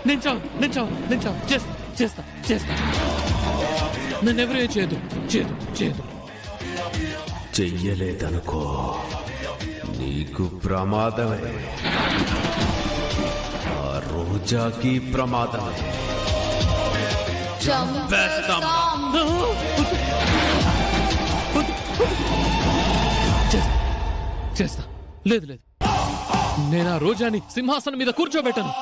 నేను చావు చేస్తా నన్నెవరూ ఏం చేయదు. చెయ్యలేదనుకో, నీకు ప్రమాదమే. ఆ రోజాకి ప్రమాదమే. చేస్తా. లేదు నేను ఆ రోజాని సింహాసనం మీద కూర్చోబెట్టను.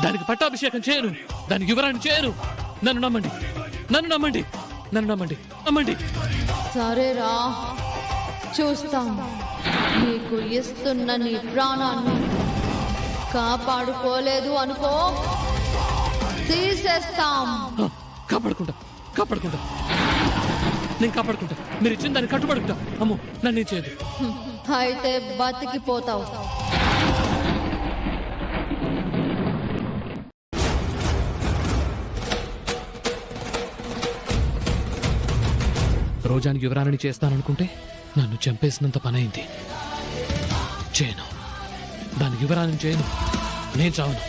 దానికి పట్టాభిషేకం చేయను, దానికి యువరాణి చేయను. నన్ను నమ్మండి. సరేరా, చూస్తాం. నీకు ఇస్తున్న నీ ప్రాణాన్ని కాపాడుకోలేదు అనుకో, తీసేస్తాం. కాపాడుకుంటా. నేను కాపాడుకుంటా. మీరు ఇచ్చిన దాన్ని కట్టుబడుకుంటా. అమ్మో, నన్ను చేయదు. అయితే బతికిపోతావు. రోజానికి యువరాణి చేస్తాననుకుంటే నన్ను చంపేసినంత పనైంది. చేయను, దానికి యువరాణి చేయను. నేను చావను.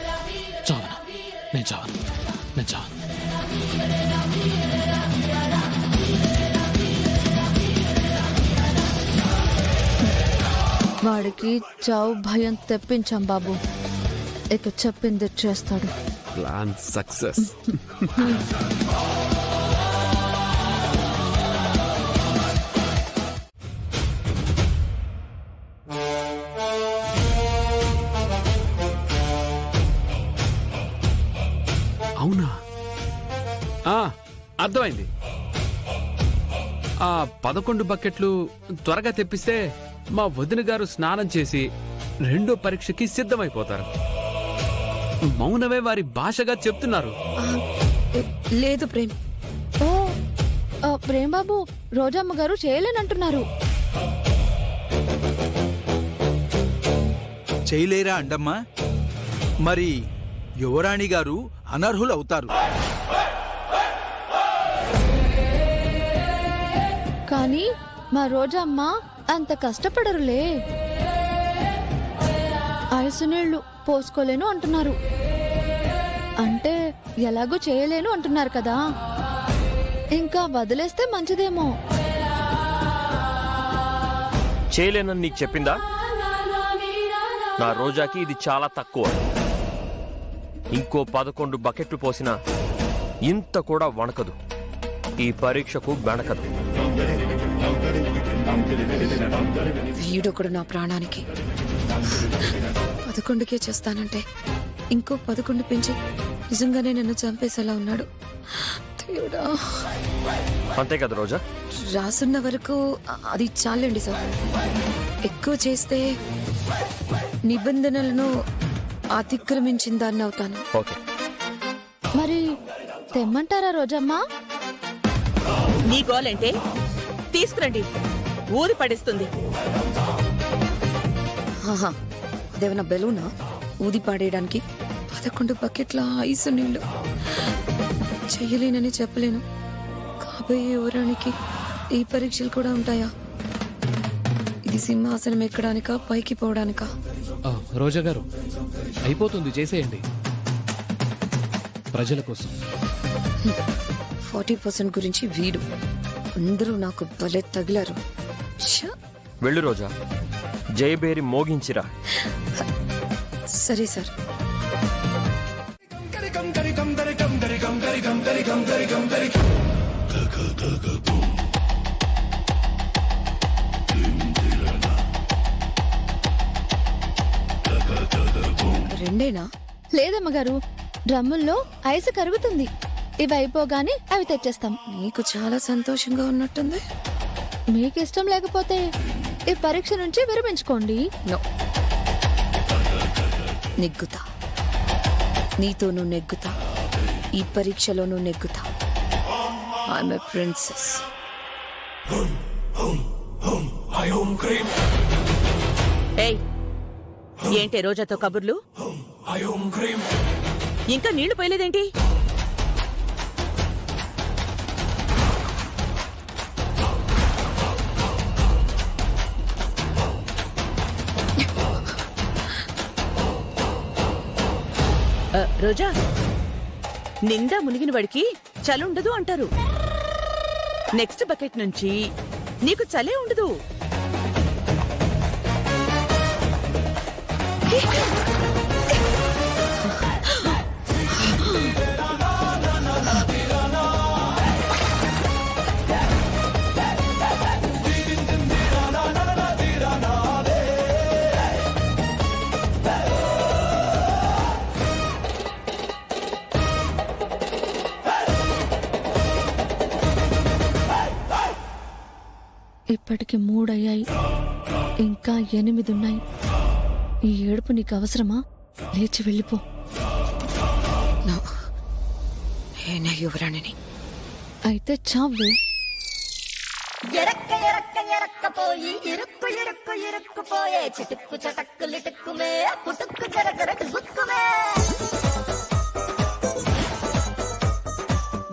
వాడికి చావు భయం తెప్పించాం బాబు. ఇక చెప్పింది చేస్తాడు. Plan success. అవునా? అర్థమైంది. ఆ 11 బకెట్లు త్వరగా తెప్పిస్తే మా వదిన గారు స్నానం చేసి రెండో పరీక్షకి సిద్ధమైపోతారు. మౌనమే వారి భాషగా చెప్తున్నారు. లేదు ప్రేమ్. ప్రేమ్ బాబు, రోజమ్మ గారు చేయలేనంటున్నారు. చేయలేరా అండమ్మా? మరి యువరాణి గారు అనర్హులవుతారు. కానీ మా రోజమ్మ అంత కష్టపడరులే. ఐసు నీళ్లు పోసుకోలేను అంటున్నారు. అంటే ఎలాగూ చేయలేను అంటున్నారు కదా, ఇంకా వదిలేస్తే మంచిదేమో. చేయలేనని నీకు చెప్పిందా? నా రోజాకి ఇది చాలా తక్కువ. ఇంకో 11 బకెట్లు పోసినా ఇంత కూడా వణకదు. ఈ పరీక్షకు బెణకదు. వీడొకడు నా ప్రాణానికి 11కే చేస్తానంటే ఇంకో 11 పెంచి నిజంగానే నన్ను చంపేసేలా ఉన్నాడు. దేవుడా. అంతే కదా రోజా? రాసున్న వరకు అది చాలండి సార్. ఎక్కువ చేస్తే నిబంధనలను అతిక్రమించిన దాన్ని అవుతాను. ఓకే. మరి తెమ్మంటారా రోజమ్మా? నీ గోలంటే తీసుకురండి, ఊది పడేస్తుంది. అదేమన్నా బెలూనా ఊది పాడేయడానికి? 11 బకెట్ల ఐసు నీళ్లు. చెయ్యలేనని చెప్పలేను. కాబోయే యువరానికి ఈ పరీక్షలు కూడా ఉంటాయా? ఇది సింహాసనం ఎక్కడానికా పైకి పోవడానికా? రోజా గారు, అయిపోతుంది, చేసేయండి ప్రజల కోసం. 40% గురించి వీడు. అందరూ నాకు భలే తగిలారు. వెళ్ళు రోజా, జయబేరి మోగించిరా. సరే సార్. రెండేనా? లేదమ్మగారు, డ్రమ్ముల్లో ఐసు కరుగుతుంది. ఇవి అయిపోగానే అవి తెచ్చేస్తాం. నీకు చాలా సంతోషంగా ఉన్నట్టుంది. మీకు ఇష్టం లేకపోతే ఈ పరీక్ష నుంచి విరమించుకోండి. నో, నెగ్గుతా. నీతోనూ నెగ్గుతా, ఈ పరీక్షలోనూ నెగ్గుతా. I'm a princess. ఏయ్, ఏంటే రోజాతో కబుర్లు? ఇంకా నీళ్లు పోయలేదేంటి? రోజా, నిండా మునిగిన వాడికి చలి ఉండదు అంటారు. నెక్స్ట్ బకెట్ నుంచి నీకు చలే ఉండదు. ఇప్పటికి 3 అయ్యాయి, ఇంకా 8 ఉన్నాయి. ఈ ఏడుపు నీకు అవసరమా? లేచి వెళ్ళిపో. నో, నేనే యువరాణిని. అయితే చావే. ఎరక్క ఎరక్క ఎరక్కపోయి ఇరుక్కు ఇరుక్కు ఇరుక్కుపోయే చిటుక్కు చటక్కు లిటుక్కుమే పుటుక్కు జర జర గుక్కుమే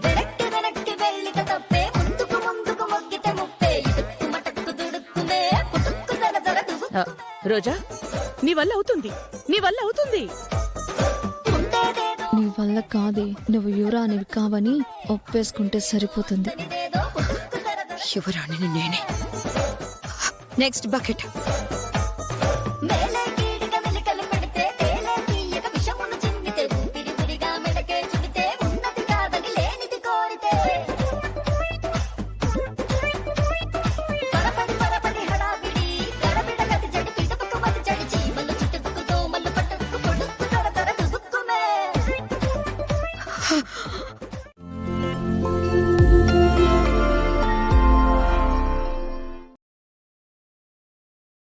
వెనక్కి వెనక్కి వెళ్ళిత తప్పే ముందుకు ముందుకు మొగ్గితే ముప్పే ఇటుక్కు మటక్కు దుడుక్కుమే పుటుక్కు జర జర ఆ, రోజా, నీ వల్ల అవుతుంది, నీ వల్ల అవుతుంది. ఉండేదేదో నీ వల్ల కాదే, నువ్వు యువరానివి కావని ఒప్పేసుకుంటే సరిపోతుంది. ఏదో పుటుక్కు జర జర యువరాణిని నేనే. Next bucket. మేలే